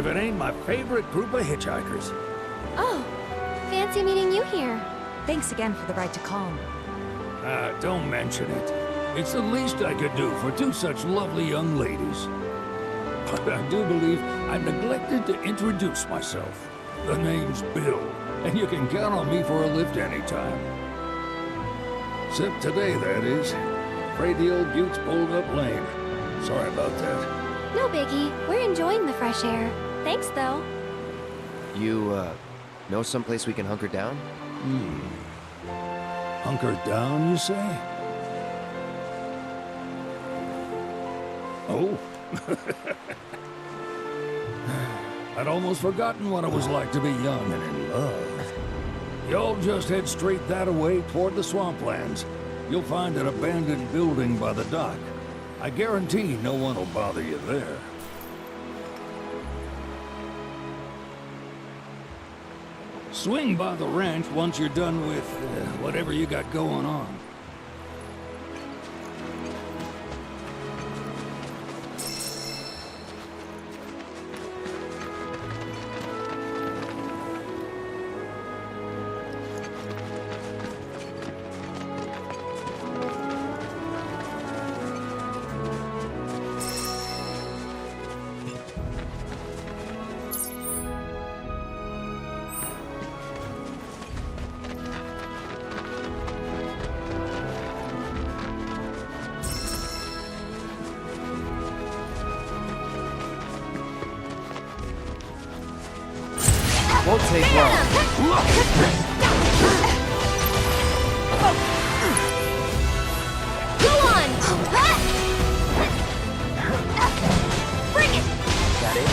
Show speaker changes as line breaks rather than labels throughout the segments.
if it ain't my favorite group of hitchhikers.
Oh, fancy meeting you here.
Thanks again for the ride to Calm.
Don't mention it. It's the least I could do for two such lovely young ladies. But I do believe I neglected to introduce myself. The name's Bill, and you can count on me for a lift anytime. Except today, that is. Afraid the old Butte's pulled up lame. Sorry about that.
No biggie. We're enjoying the fresh air. Thanks, though.
You, know someplace we can hunker down?
Hunker down, you say? Oh. I'd almost forgotten what it was like to be young and in love. Y'all just head straight that away toward the swamplands. You'll find an abandoned building by the dock. I guarantee no one will bother you there. Swing by the ranch once you're done with whatever you got going on.
Won't take long.
Go on! Bring it!
Got it?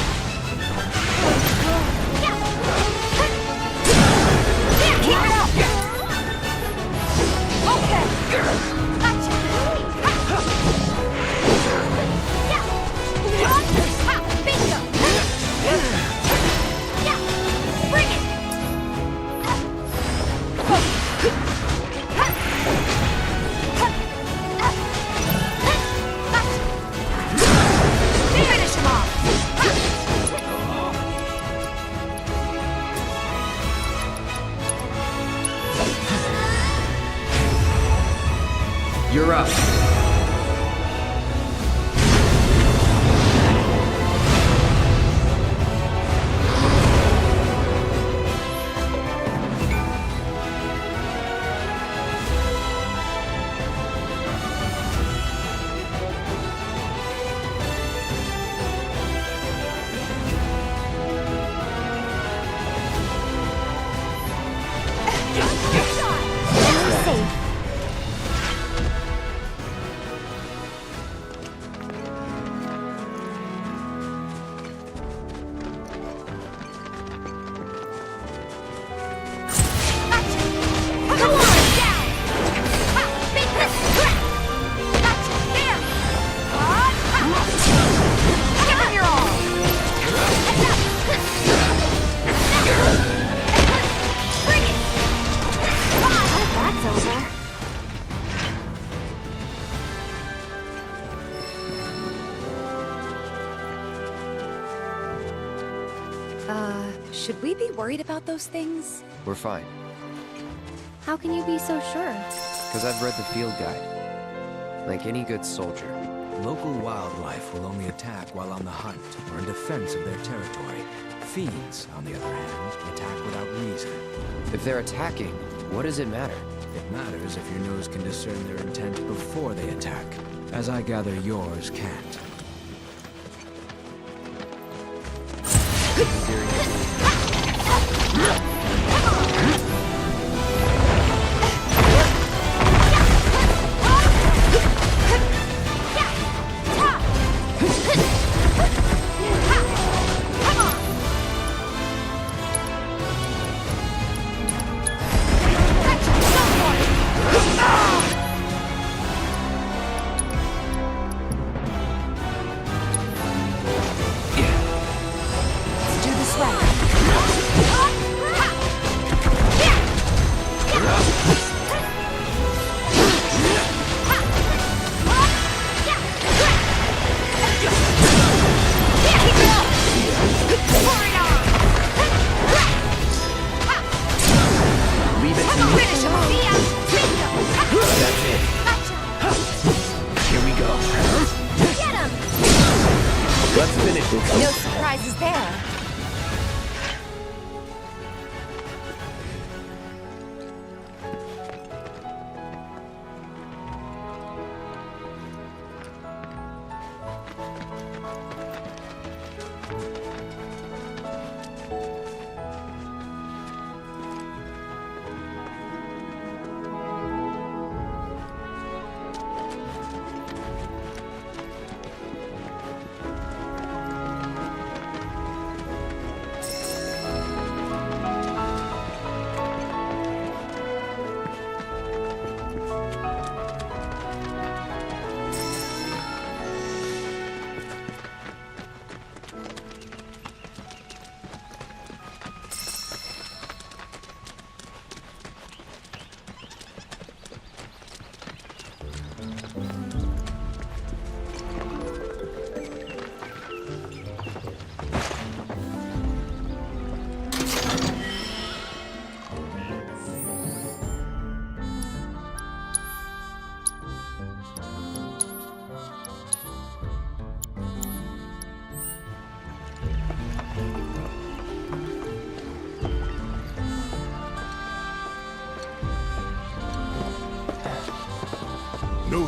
You're up.
Should we be worried about those things?
We're fine.
How can you be so sure?
Because I've read the field guide. Like any good soldier.
Local wildlife will only attack while on the hunt or in defense of their territory. Fiends, on the other hand, attack without reason.
If they're attacking, what does it matter?
It matters if your nose can discern their intent before they attack, as I gather yours can't.
Do this right.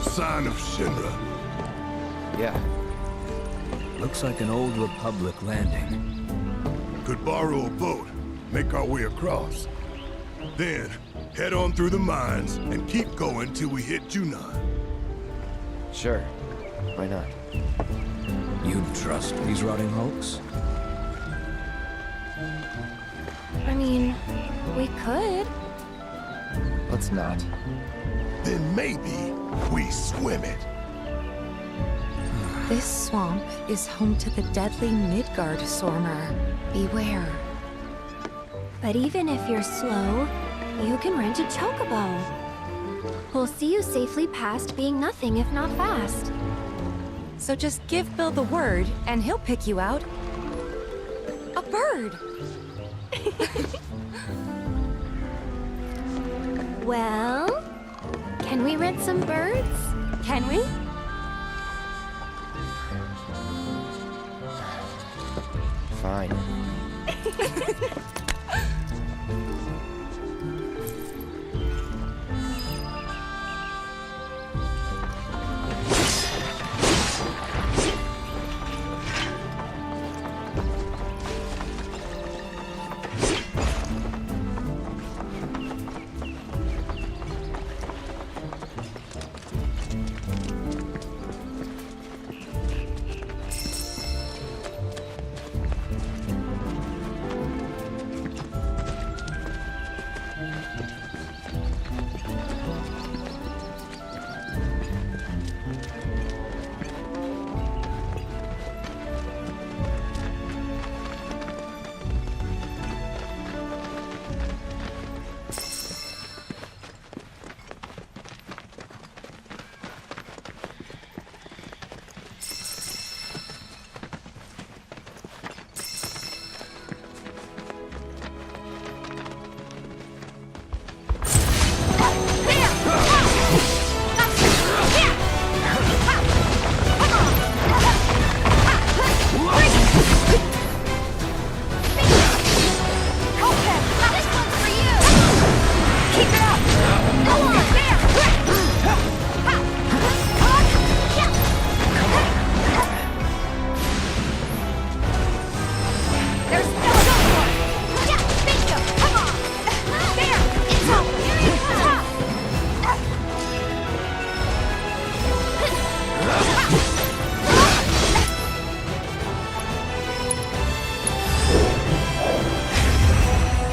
sign of Shinra?
Yeah.
Looks like an old Republic landing.
Could borrow a boat, make our way across. Then, head on through the mines and keep going till we hit Junon.
Sure. Why not?
You'd trust these rotting hulks?
I mean, we could.
Let's not.
Then maybe we swim it.
This swamp is home to the deadly Midgard Sormer. Beware.
But even if you're slow, you can rent a chocobo. We'll see you safely past being nothing if not fast.
So just give Bill the word, and he'll pick you out. A bird!
Well, can we rent some birds?
Can we?
Fine.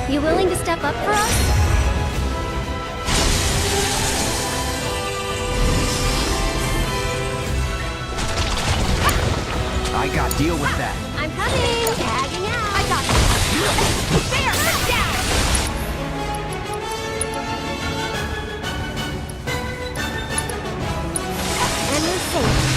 You willing to step up for us?
I got deal with that.
I'm coming! Tagging out! I got this! There! Down! And we're safe.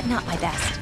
Not my best.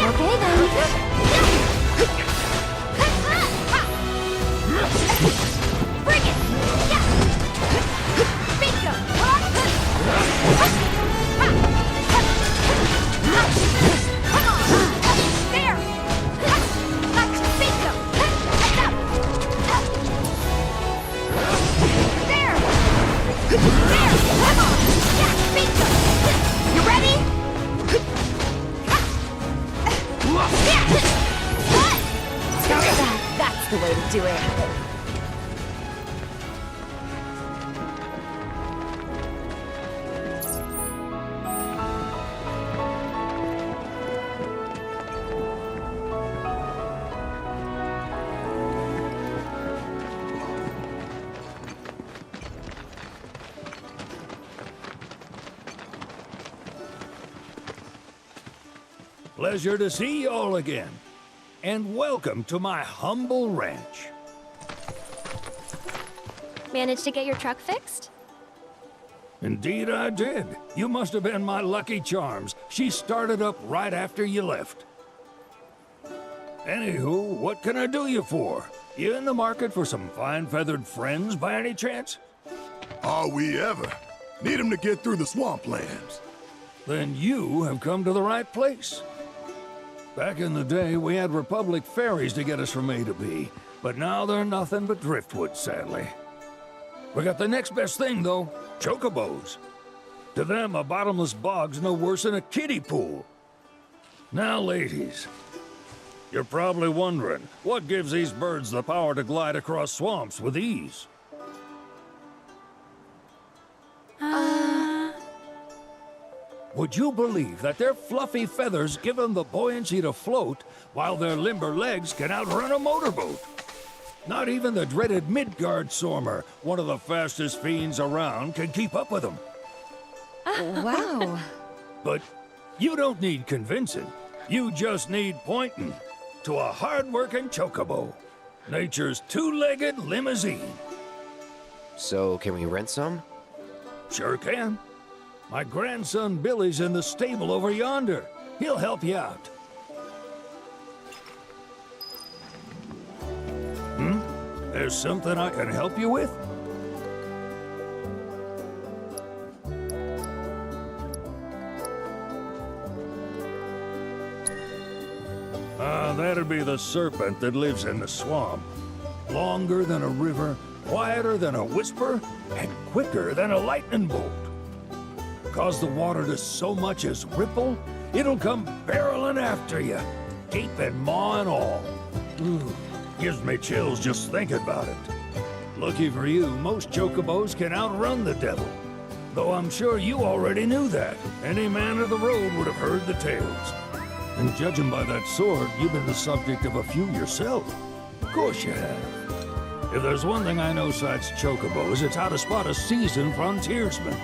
Okay then.
Bring it! Bingo! Come on! There! Bingo! There! There! Come on! Bingo! You ready?
That's the way to do it.
Pleasure to see you all again. And welcome to my humble ranch.
Managed to get your truck fixed?
Indeed I did. You must have been my lucky charms. She started up right after you left. Anywho, what can I do you for? You in the market for some fine-feathered friends by any chance?
Are we ever? Need 'em to get through the swamplands.
Then you have come to the right place. Back in the day, we had Republic ferries to get us from A to B, but now they're nothing but driftwood, sadly. We got the next best thing, though, chocobos. To them, a bottomless bog's no worse than a kiddie pool. Now, ladies, you're probably wondering, what gives these birds the power to glide across swamps with ease? Would you believe that their fluffy feathers give them the buoyancy to float, while their limber legs can outrun a motorboat? Not even the dreaded Midgard Sormer, one of the fastest fiends around, can keep up with them.
Wow.
But you don't need convincing. You just need pointing to a hard-working chocobo. Nature's two-legged limousine.
So, can we rent some?
Sure can. My grandson Billy's in the stable over yonder. He'll help you out. There's something I can help you with? That'd be the serpent that lives in the swamp. Longer than a river, quieter than a whisper, and quicker than a lightning bolt. Cause the water to so much as ripple, it'll come barreling after you, gaping maw and all. Ooh, gives me chills just thinking about it. Lucky for you, most chocobos can outrun the devil. Though I'm sure you already knew that. Any man of the road would have heard the tales. And judging by that sword, you've been the subject of a few yourself. Of course you have. If there's one thing I know besides chocobos, it's how to spot a seasoned frontiersman.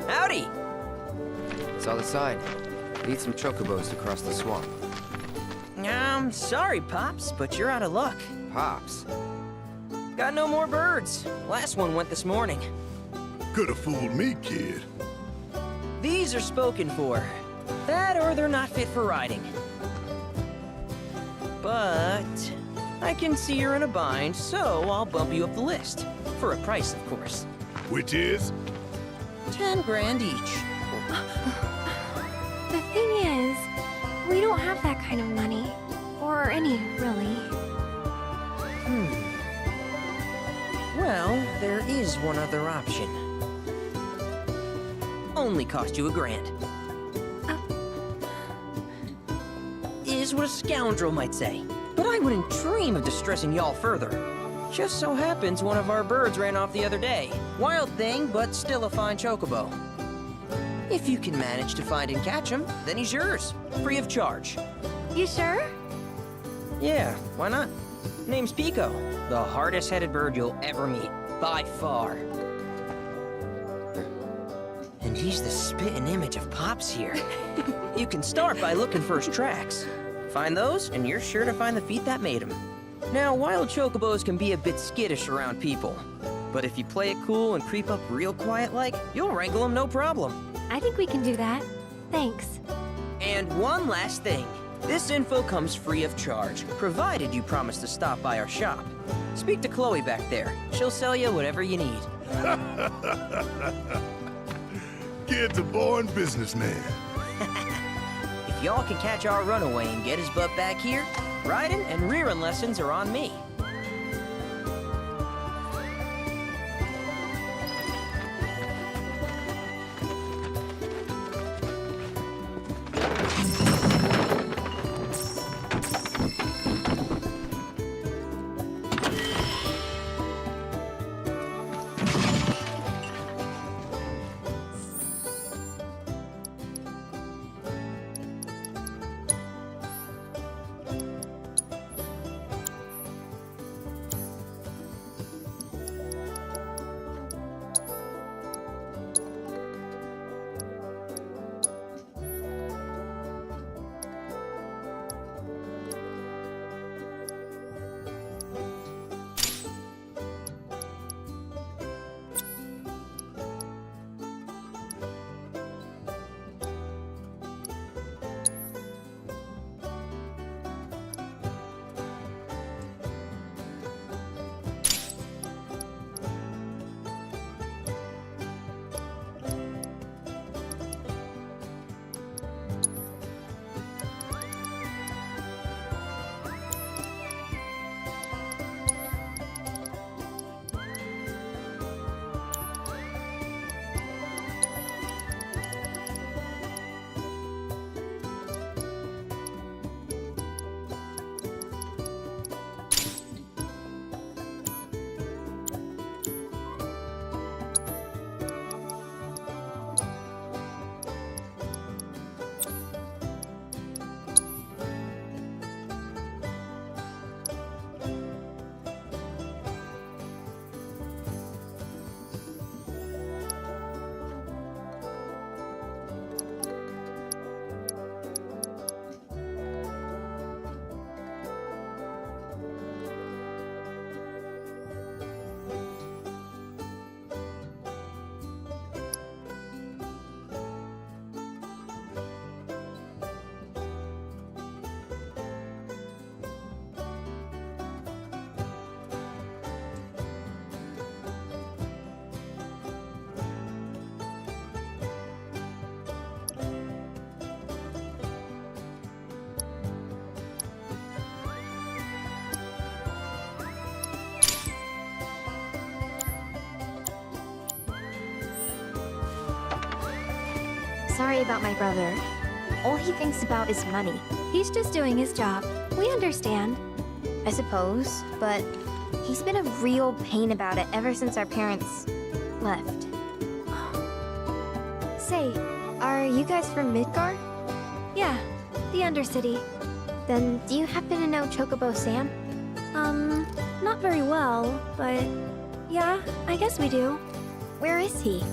Howdy!
It's on the side. Need some chocobos to cross the swamp.
I'm sorry, Pops, but you're out of luck.
Pops.
Got no more birds. Last one went this morning.
Could have fooled me, kid.
These are spoken for. That or they're not fit for riding. But I can see you're in a bind, so I'll bump you up the list. For a price, of course.
Which is?
10 grand each.
The thing is, we don't have that kind of money. Or any, really.
Well, there is one other option. Only cost you $1,000. Is what a scoundrel might say. But I wouldn't dream of distressing y'all further. Just so happens one of our birds ran off the other day. Wild thing, but still a fine chocobo. If you can manage to find and catch him, then he's yours. Free of charge.
You sure?
Yeah, why not? Name's Pico, the hardest-headed bird you'll ever meet, by far. And he's the spitting image of Pops here. You can start by looking for his tracks. Find those, and you're sure to find the feet that made him. Now, wild chocobos can be a bit skittish around people. But if you play it cool and creep up real quiet-like, you'll wrangle them no problem.
I think we can do that. Thanks.
And one last thing. This info comes free of charge, provided you promise to stop by our shop. Speak to Chloe back there. She'll sell you whatever you need.
Kid's a born businessman.
If y'all can catch our runaway and get his butt back here, riding and rearing lessons are on me.
Sorry about my brother. All he thinks about is money. He's just doing his job. We understand. I suppose, but he's been a real pain about it ever since our parents left. Say, are you guys from Midgar? Yeah, the Undercity. Then do you happen to know Chocobo Sam? Not very well, but yeah, I guess we do. Where is he?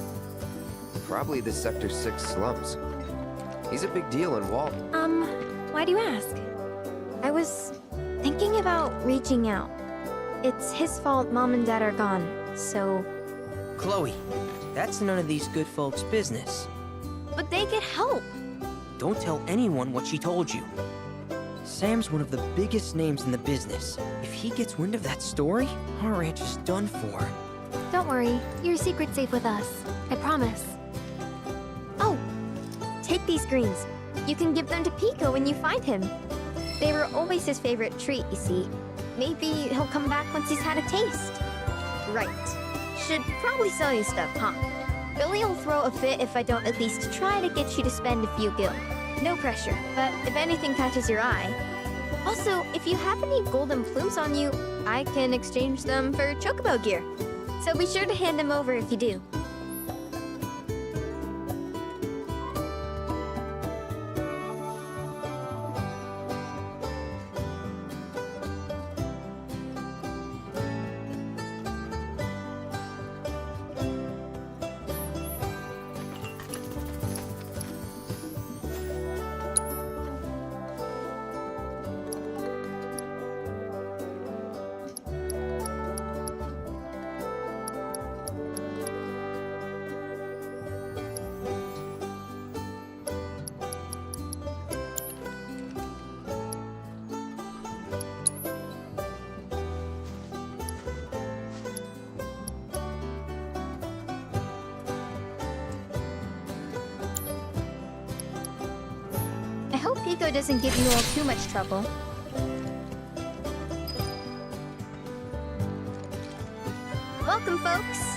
Probably the Sector 6 slums. He's a big deal in Walton.
Why do you ask? I was thinking about reaching out. It's his fault Mom and Dad are gone, so...
Chloe, that's none of these good folks' business.
But they get help!
Don't tell anyone what she told you. Sam's one of the biggest names in the business. If he gets wind of that story, our ranch is done for.
Don't worry, your secret's safe with us. I promise. Oh! Take these greens. You can give them to Pico when you find him. They were always his favorite treat, you see. Maybe he'll come back once he's had a taste. Right. Should probably sell you stuff, huh? Billy will throw a fit if I don't at least try to get you to spend a few gil. No pressure, but if anything catches your eye... Also, if you have any golden plumes on you, I can exchange them for chocobo gear. So be sure to hand them over if you do. I hope Pico doesn't give you all too much trouble. Welcome, folks!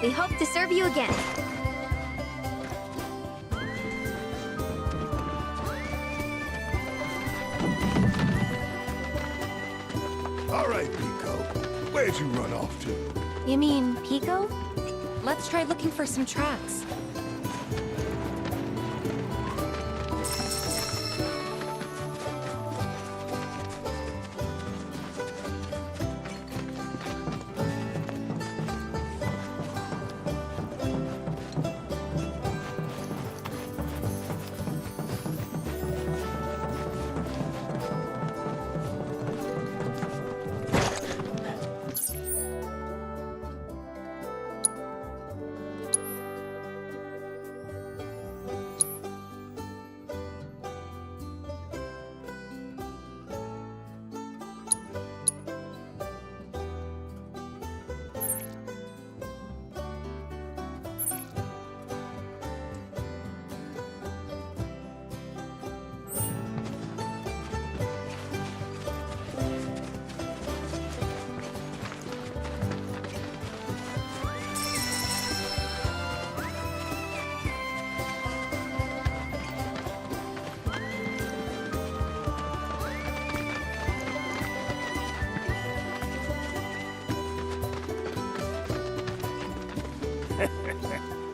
We hope to serve you again.
All right, Pico. Where'd you run off to?
You mean Pico?
Let's try looking for some tracks.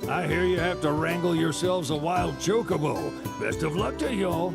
I hear you have to wrangle yourselves a wild chocobo. Best of luck to y'all.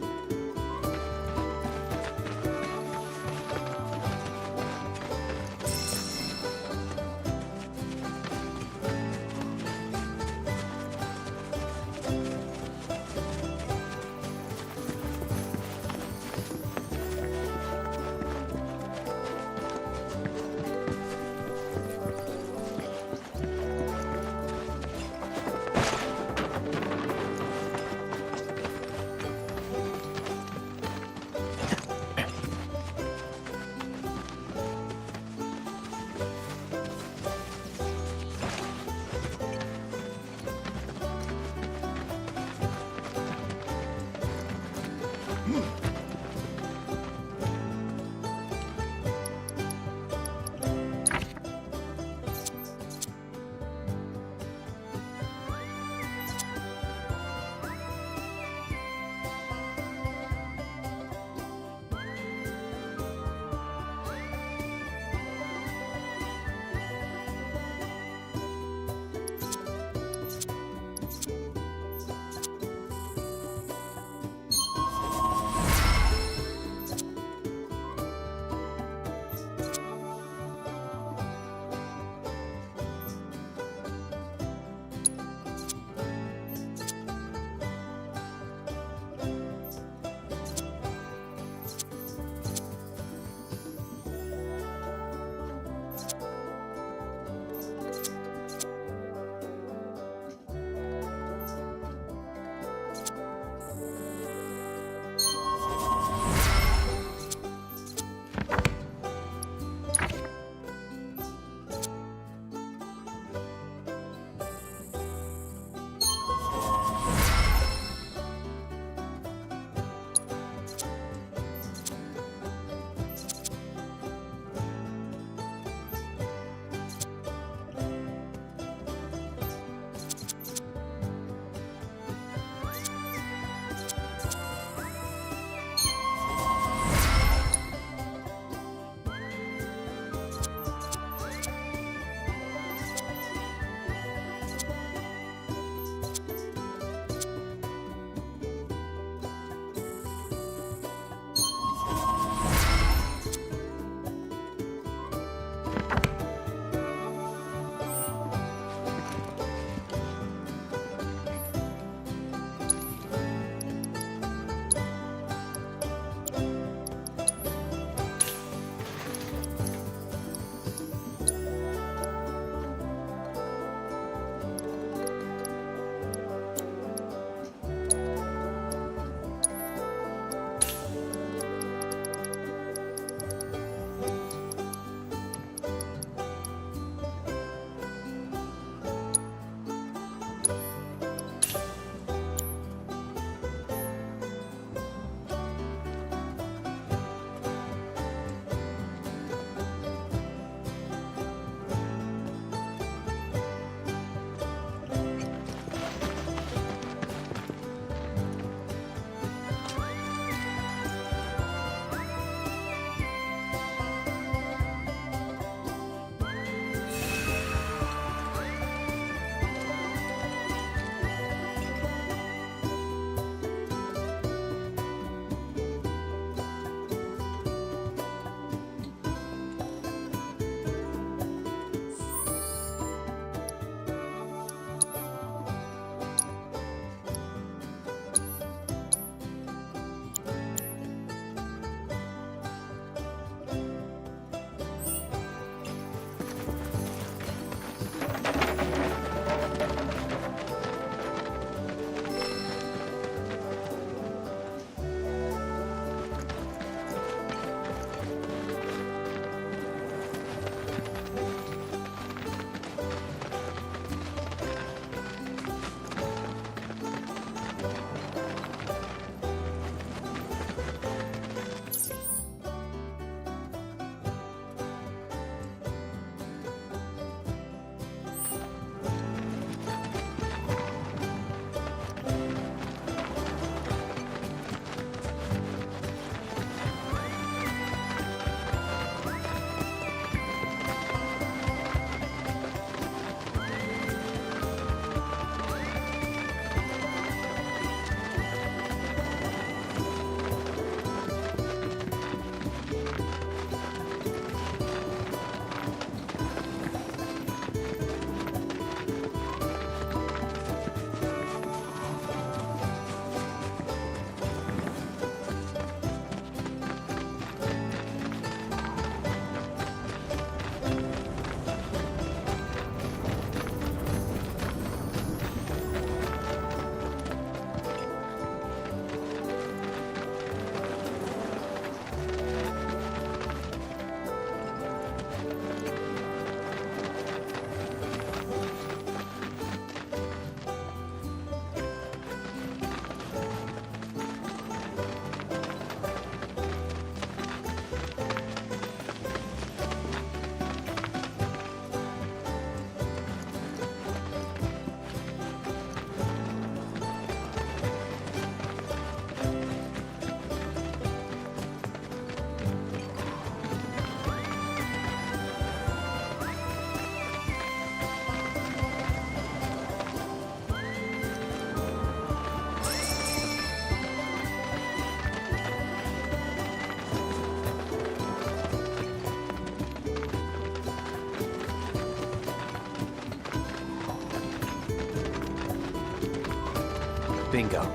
Bingo.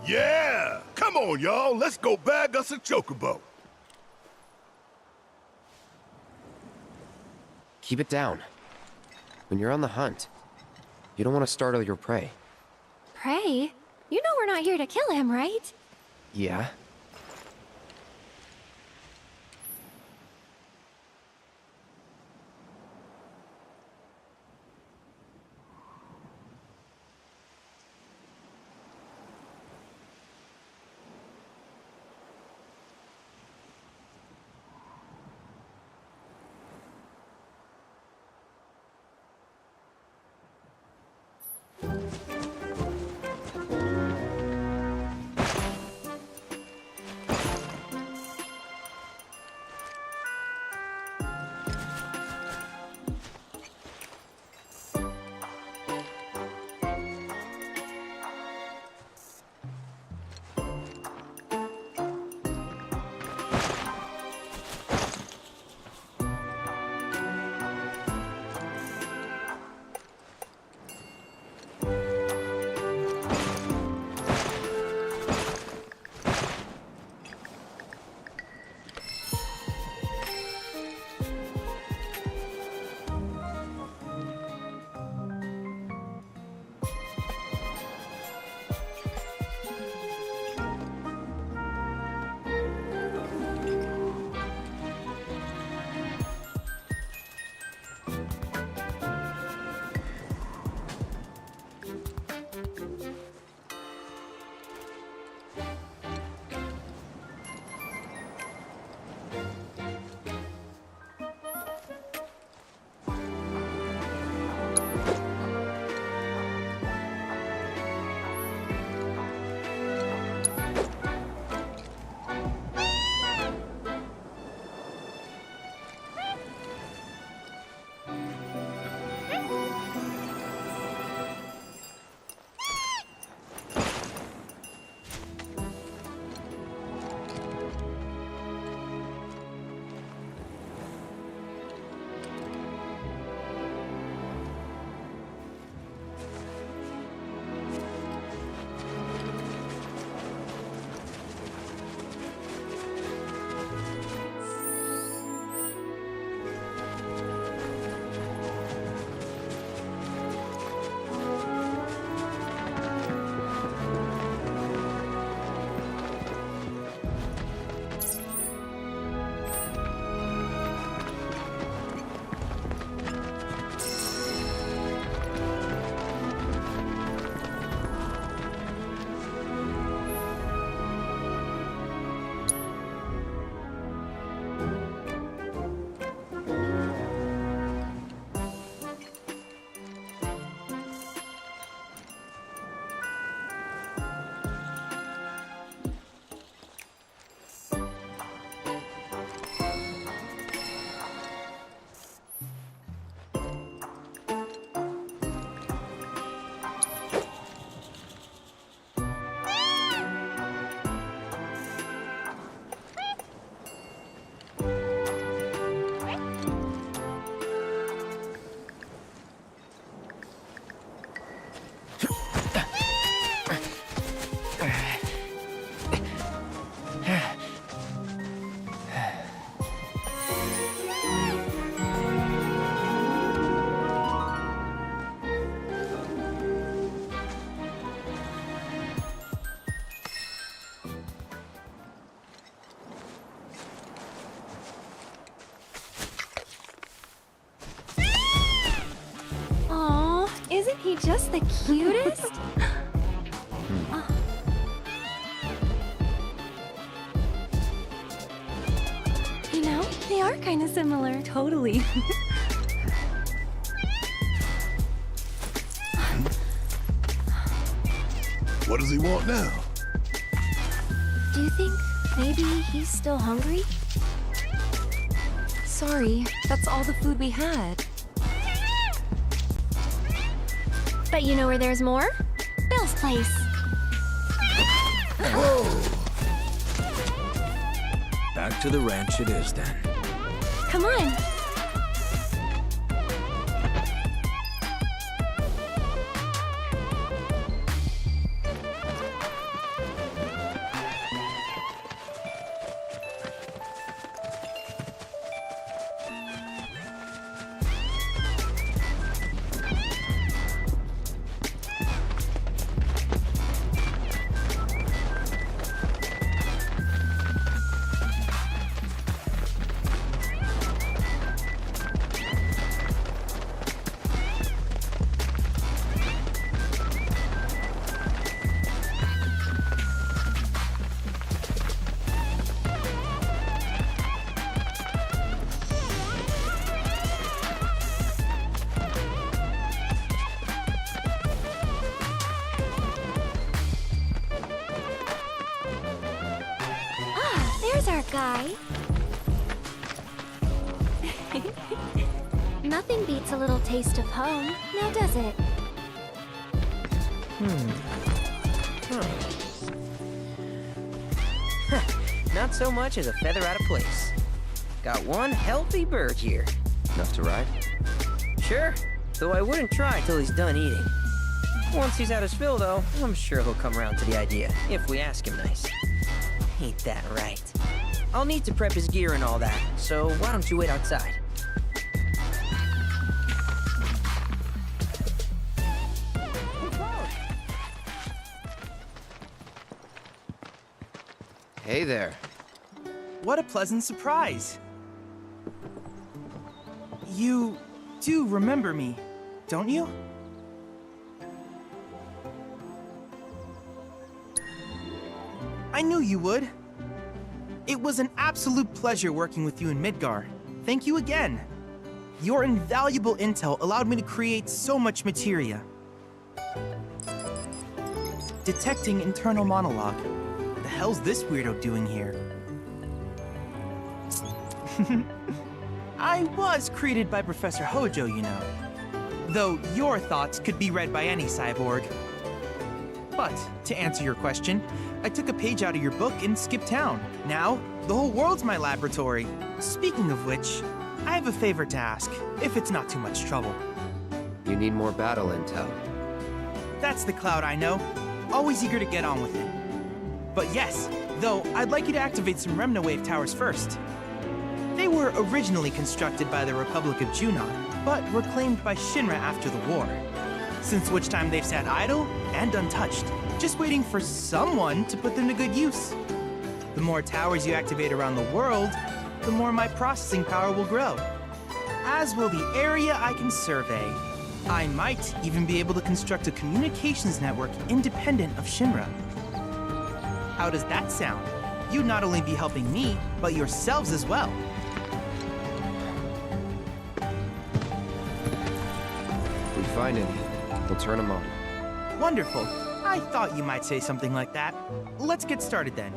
Yeah! Come on, y'all. Let's go bag us a chocobo.
Keep it down. When you're on the hunt, you don't want to startle your prey.
Pray? You know we're not here to kill him, right?
Yeah?
Isn't he just the cutest? You know, they are kind of similar.
Totally.
What does he want now?
Do you think maybe he's still hungry?
Sorry, that's all the food we had.
But you know where there's more? Bill's place.
Back to the ranch it is then.
Come on. our guy. Nothing beats a little taste of home, now does it?
Not so much as a feather out of place. Got one healthy bird here.
Enough to ride?
Sure, though I wouldn't try till he's done eating. Once he's had his fill, though, I'm sure he'll come around to the idea, if we ask him nice. Ain't that right? I'll need to prep his gear and all that, so why don't you wait outside?
Hey there.
What a pleasant surprise. You do remember me, don't you? I knew you would. It was an absolute pleasure working with you in Midgar. Thank you again. Your invaluable intel allowed me to create so much materia. Detecting internal monologue. The hell's this weirdo doing here? I was created by Professor Hojo, you know. Though your thoughts could be read by any cyborg. But, to answer your question, I took a page out of your book and skipped town. Now, the whole world's my laboratory. Speaking of which, I have a favor to ask, if it's not too much trouble.
You need more battle intel.
That's the Cloud I know. Always eager to get on with it. But yes, though, I'd like you to activate some Remna Wave towers first. They were originally constructed by the Republic of Junon, but were claimed by Shinra after the war. Since which time they've sat idle and untouched, just waiting for someone to put them to good use. The more towers you activate around the world, the more my processing power will grow. As will the area I can survey. I might even be able to construct a communications network independent of Shinra. How does that sound? You'd not only be helping me, but yourselves as well.
If we find any, we'll turn them on.
Wonderful. I thought you might say something like that. Let's get started then.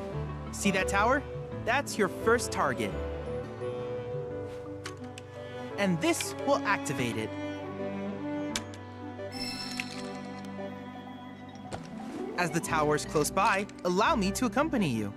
See that tower? That's your first target. And this will activate it. As the tower's close by, allow me to accompany you.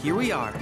Here we are.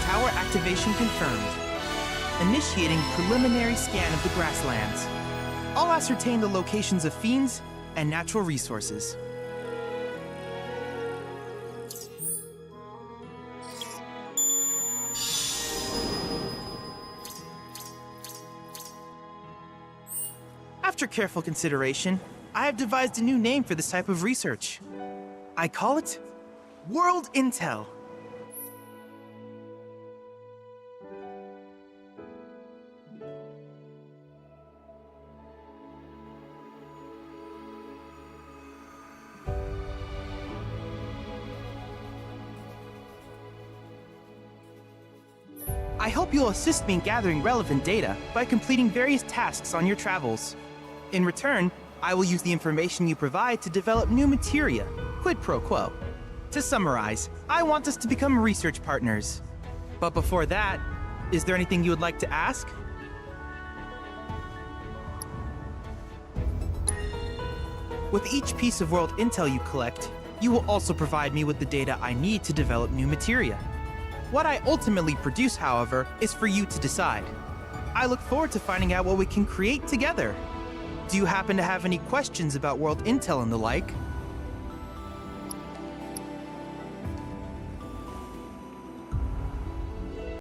Tower activation confirmed. Initiating preliminary scan of the grasslands. I'll ascertain the locations of fiends and natural resources. After careful consideration, I have devised a new name for this type of research. I call it World Intel. I hope you'll assist me in gathering relevant data by completing various tasks on your travels. In return, I will use the information you provide to develop new materia, quid pro quo. To summarize, I want us to become research partners. But before that, is there anything you would like to ask? With each piece of world intel you collect, you will also provide me with the data I need to develop new materia. What I ultimately produce, however, is for you to decide. I look forward to finding out what we can create together. Do you happen to have any questions about world intel and the like?